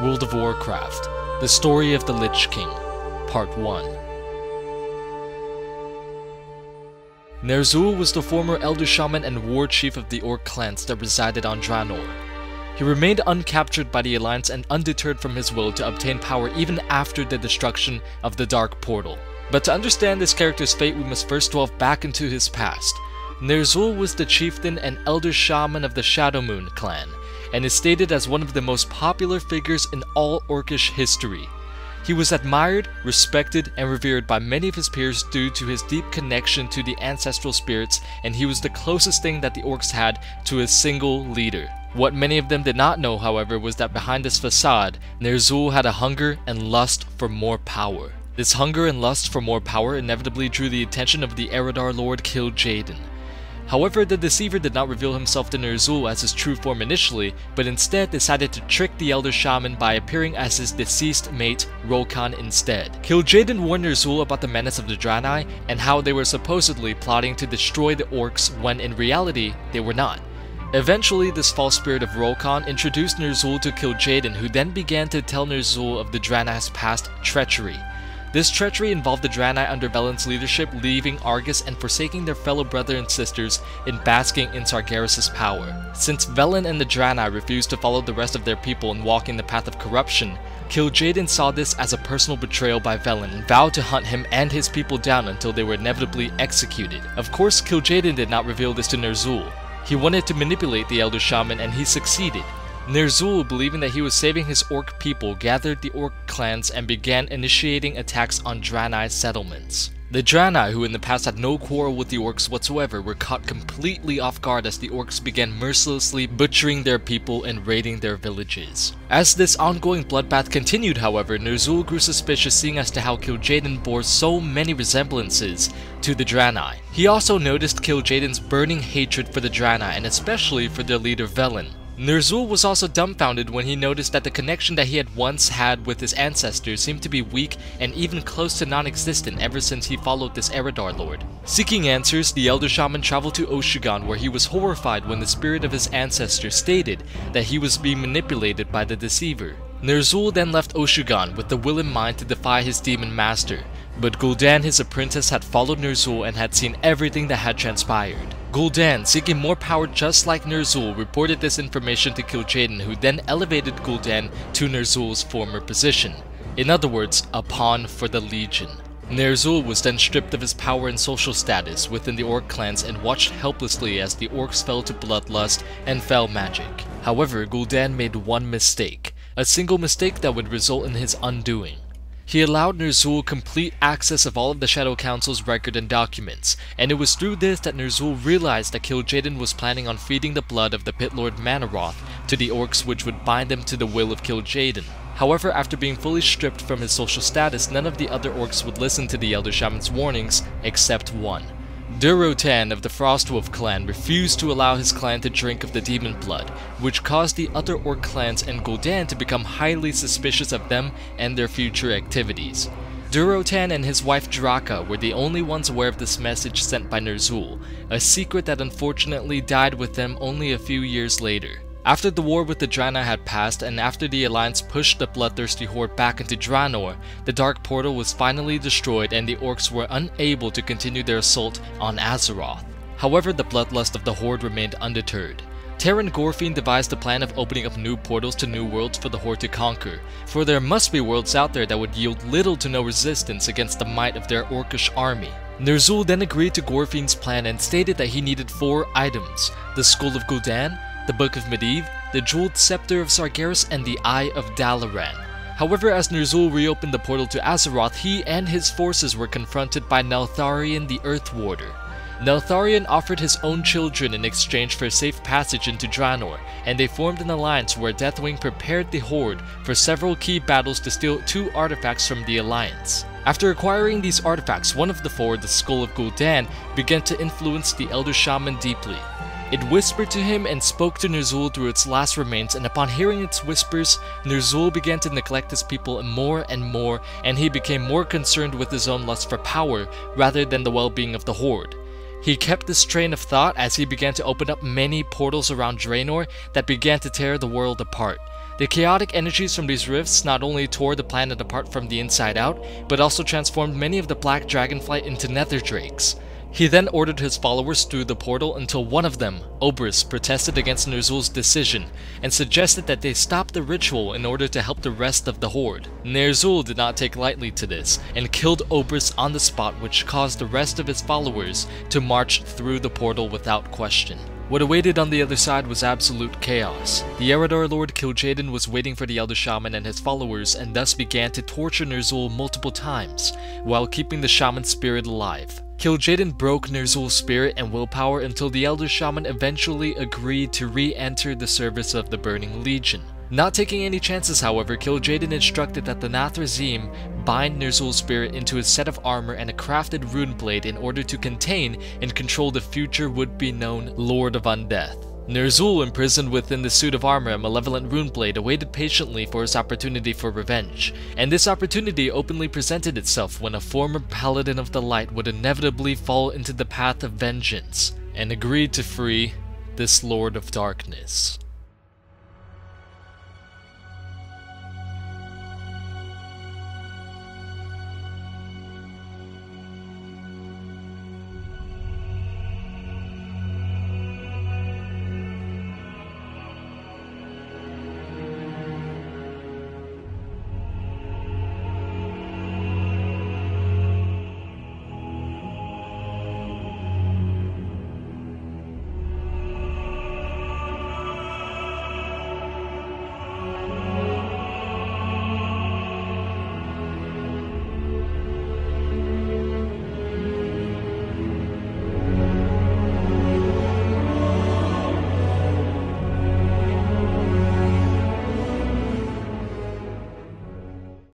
World of Warcraft, The Story of the Lich King, Part 1. Ner'zhul was the former Elder Shaman and Warchief of the Orc clans that resided on Draenor. He remained uncaptured by the Alliance and undeterred from his will to obtain power even after the destruction of the Dark Portal. But to understand this character's fate, we must first delve back into his past. Ner'zhul was the chieftain and Elder Shaman of the Shadowmoon clan, and is stated as one of the most popular figures in all Orcish history. He was admired, respected, and revered by many of his peers due to his deep connection to the ancestral spirits, and he was the closest thing that the Orcs had to a single leader. What many of them did not know, however, was that behind this facade, Ner'zhul had a hunger and lust for more power. This hunger and lust for more power inevitably drew the attention of the Eredar Lord Kil'jaeden. However, the Deceiver did not reveal himself to Ner'zhul as his true form initially, but instead decided to trick the Elder Shaman by appearing as his deceased mate, Wotlk instead. Kil'jaeden warned Ner'zhul about the menace of the Draenor and how they were supposedly plotting to destroy the Orcs when in reality, they were not. Eventually, this false spirit of Wotlk introduced Ner'zhul to Kil'jaeden, who then began to tell Ner'zhul of the Draenor's past treachery. This treachery involved the Draenor under Velen's leadership leaving Argus and forsaking their fellow brother and sisters in basking in Sargeras' power. Since Velen and the Draenor refused to follow the rest of their people and walk in the path of corruption, Kil'jaeden saw this as a personal betrayal by Velen and vowed to hunt him and his people down until they were inevitably executed. Of course, Kil'jaeden did not reveal this to Ner'zhul. He wanted to manipulate the Elder Shaman, and he succeeded. Ner'zhul, believing that he was saving his Orc people, gathered the Orc clans and began initiating attacks on Draenor settlements. The Draenor, who in the past had no quarrel with the Orcs whatsoever, were caught completely off guard as the Orcs began mercilessly butchering their people and raiding their villages. As this ongoing bloodbath continued, however, Ner'zhul grew suspicious, seeing as to how Kil'jaeden bore so many resemblances to the Draenor. He also noticed Kil'jaeden's burning hatred for the Draenor and especially for their leader Velen. Ner'zhul was also dumbfounded when he noticed that the connection that he had once had with his ancestors seemed to be weak and even close to non-existent ever since he followed this Eredar Lord. Seeking answers, the Elder Shaman traveled to Oshu'gan, where he was horrified when the spirit of his ancestors stated that he was being manipulated by the Deceiver. Ner'zhul then left Oshu'gan with the will in mind to defy his demon master, but Gul'dan, his apprentice, had followed Ner'zhul and had seen everything that had transpired. Gul'dan, seeking more power just like Ner'zhul, reported this information to Kil'jaeden, who then elevated Gul'dan to Ner'zhul's former position. In other words, a pawn for the Legion. Ner'zhul was then stripped of his power and social status within the Orc clans and watched helplessly as the Orcs fell to bloodlust and fell magic. However, Gul'dan made one mistake, a single mistake that would result in his undoing. He allowed Ner'zhul complete access of all of the Shadow Council's record and documents, and it was through this that Ner'zhul realized that Kil'jaeden was planning on feeding the blood of the Pit Lord Manaroth to the Orcs, which would bind them to the will of Kil'jaeden. However, after being fully stripped from his social status, none of the other Orcs would listen to the Elder Shaman's warnings, except one. Durotan of the Frostwolf clan refused to allow his clan to drink of the demon blood, which caused the other Orc clans and Gul'dan to become highly suspicious of them and their future activities. Durotan and his wife Draka were the only ones aware of this message sent by Ner'zhul, a secret that unfortunately died with them only a few years later. After the war with the Draenor had passed, and after the Alliance pushed the bloodthirsty horde back into Draenor, the Dark Portal was finally destroyed and the Orcs were unable to continue their assault on Azeroth. However, the bloodlust of the horde remained undeterred. Terran Gorfind devised the plan of opening up new portals to new worlds for the horde to conquer, for there must be worlds out there that would yield little to no resistance against the might of their Orcish army. Ner'zhul then agreed to Gorfind's plan and stated that he needed 4 items: the Skull of Gul'dan, the Book of Medivh, the Jeweled Scepter of Sargeras, and the Eye of Dalaran. However, as Ner'zhul reopened the portal to Azeroth, he and his forces were confronted by Neltharion the Earth Warder. Neltharion offered his own children in exchange for a safe passage into Draenor, and they formed an alliance where Deathwing prepared the Horde for several key battles to steal 2 artifacts from the Alliance. After acquiring these artifacts, one of the 4, the Skull of Gul'dan, began to influence the Elder Shaman deeply. It whispered to him and spoke to Ner'zhul through its last remains, and upon hearing its whispers, Ner'zhul began to neglect his people more and more, and he became more concerned with his own lust for power rather than the well-being of the Horde. He kept this train of thought as he began to open up many portals around Draenor that began to tear the world apart. The chaotic energies from these rifts not only tore the planet apart from the inside out, but also transformed many of the black dragonflight into nether drakes. He then ordered his followers through the portal until one of them, Obrys, protested against Ner'zhul's decision and suggested that they stop the ritual in order to help the rest of the horde. Ner'zhul did not take lightly to this and killed Obrys on the spot, which caused the rest of his followers to march through the portal without question. What awaited on the other side was absolute chaos. The Eredar Lord Kil'jaeden was waiting for the Elder Shaman and his followers and thus began to torture Ner'zhul multiple times, while keeping the Shaman's spirit alive. Kil'jaeden broke Ner'zhul's spirit and willpower until the Elder Shaman eventually agreed to re-enter the service of the Burning Legion. Not taking any chances, however, Kil'jaeden instructed that the Nathrezim bind Ner'zhul's spirit into a set of armor and a crafted rune blade in order to contain and control the future would-be-known Lord of Undeath. Ner'zhul, imprisoned within the suit of armor and malevolent rune blade, awaited patiently for his opportunity for revenge, and this opportunity openly presented itself when a former Paladin of the Light would inevitably fall into the path of vengeance, and agreed to free this Lord of Darkness.